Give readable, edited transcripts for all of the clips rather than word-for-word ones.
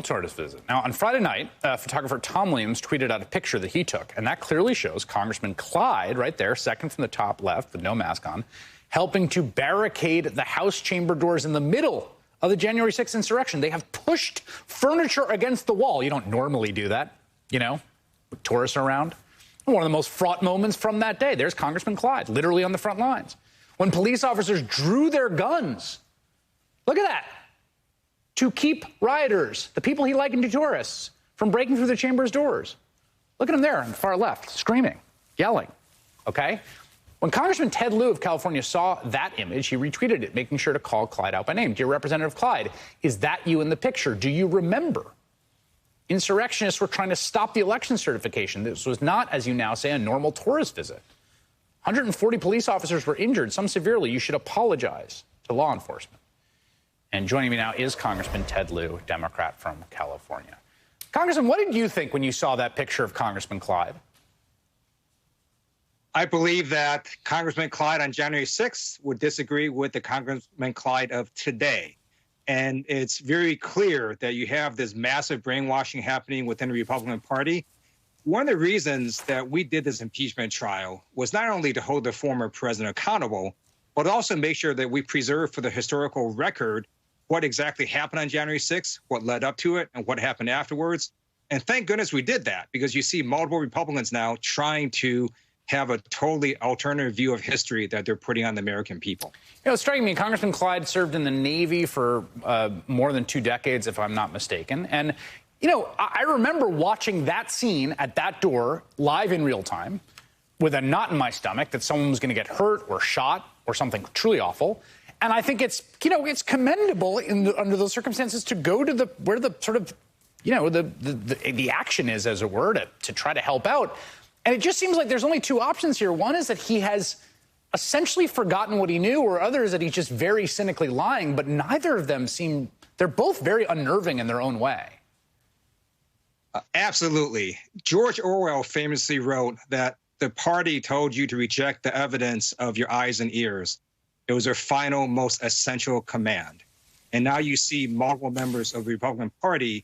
tourist visit. Now, on Friday night, photographer Tom Williams tweeted out a picture that he took, and that clearly shows Congressman Clyde, right there, second from the top left with no mask on, helping to barricade the House chamber doors in the middle of the January 6th insurrection. They have pushed furniture against the wall. You don't normally do that, you know, with tourists around. One of the most fraught moments from that day. There's Congressman Clyde, literally on the front lines. When police officers drew their guns, look at that, to keep rioters, the people he likened to tourists, from breaking through the chamber's doors. Look at him there on the far left, screaming, yelling, okay? When Congressman Ted Lieu of California saw that image, he retweeted it, making sure to call Clyde out by name. Dear Representative Clyde, is that you in the picture? Do you remember? Insurrectionists were trying to stop the election certification. This was not, as you now say, a normal tourist visit. 140 police officers were injured, some severely. You should apologize to law enforcement. And joining me now is Congressman Ted Lieu, Democrat from California. Congressman, what did you think when you saw that picture of Congressman Clyde? I believe that Congressman Clyde on January 6th would disagree with the Congressman Clyde of today. And it's very clear that you have this massive brainwashing happening within the Republican Party. One of the reasons that we did this impeachment trial was not only to hold the former president accountable, but also make sure that we preserve for the historical record what exactly happened on January 6th, what led up to it, and what happened afterwards. And thank goodness we did that, because you see multiple Republicans now trying to have a totally alternative view of history that they're putting on the American people. You know, it's striking me, Congressman Clyde served in the Navy for more than 2 decades, if I'm not mistaken. And, you know, I remember watching that scene at that door live in real time with a knot in my stomach that someone was going to get hurt or shot or something truly awful. And I think it's, you know, it's commendable under those circumstances to go to where the sort of, you know, the action is, as it were, to try to help out. And it just seems like there's only 2 options here. One is that he has essentially forgotten what he knew, or other is that he's just very cynically lying. But neither of them seem, they're both very unnerving in their own way. Absolutely. George Orwell famously wrote that the party told you to reject the evidence of your eyes and ears. It was their final, most essential command. And now you see multiple members of the Republican Party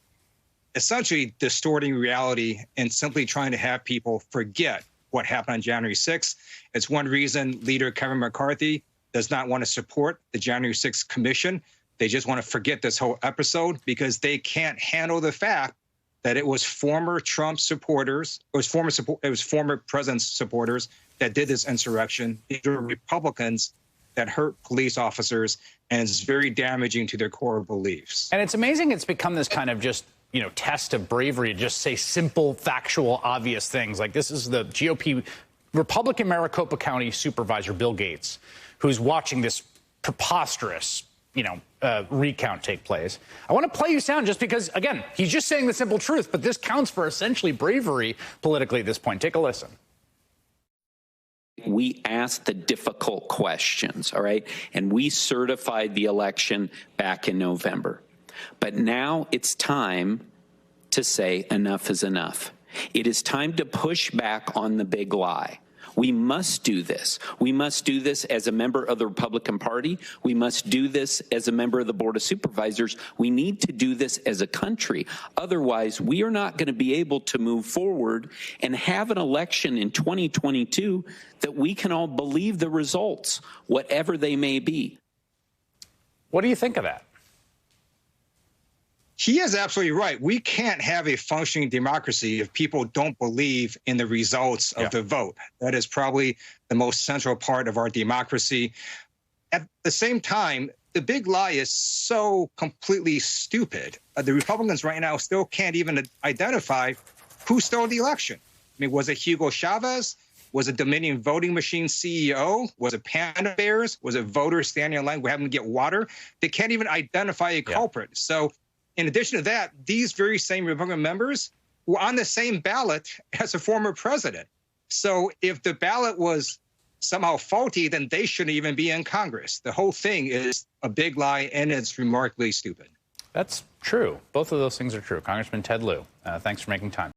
essentially distorting reality and simply trying to have people forget what happened on January 6th. It's one reason leader Kevin McCarthy does not want to support the January 6th commission. They just want to forget this whole episode because they can't handle the fact that it was former Trump supporters, it was former president's supporters that did this insurrection. These were Republicans that hurt police officers, and it's very damaging to their core beliefs. And it's amazing it's become this kind of just, you know, test of bravery to just say simple, factual, obvious things. Like this is the GOP Republican Maricopa County Supervisor Bill Gates, who's watching this preposterous, you know, recount take place. I want to play you sound just because, again, he's just saying the simple truth, but this counts for essentially bravery politically at this point. Take a listen. We asked the difficult questions, all right? And we certified the election back in November. But now it's time to say enough is enough. It is time to push back on the big lie. We must do this. We must do this as a member of the Republican Party. We must do this as a member of the Board of Supervisors. We need to do this as a country. Otherwise, we are not going to be able to move forward and have an election in 2022 that we can all believe the results, whatever they may be. What do you think of that? He is absolutely right. We can't have a functioning democracy if people don't believe in the results of the vote. That is probably the most central part of our democracy. At the same time, the big lie is so completely stupid. The Republicans right now still can't even identify who stole the election. I mean, was it Hugo Chavez? Was it Dominion Voting Machine CEO? Was it Panda Bears? Was it voters standing in line who having to get water? They can't even identify a culprit. So in addition to that, these very same Republican members were on the same ballot as a former president. So if the ballot was somehow faulty, then they shouldn't even be in Congress. The whole thing is a big lie, and it's remarkably stupid. That's true. Both of those things are true. Congressman Ted Lieu, thanks for making time.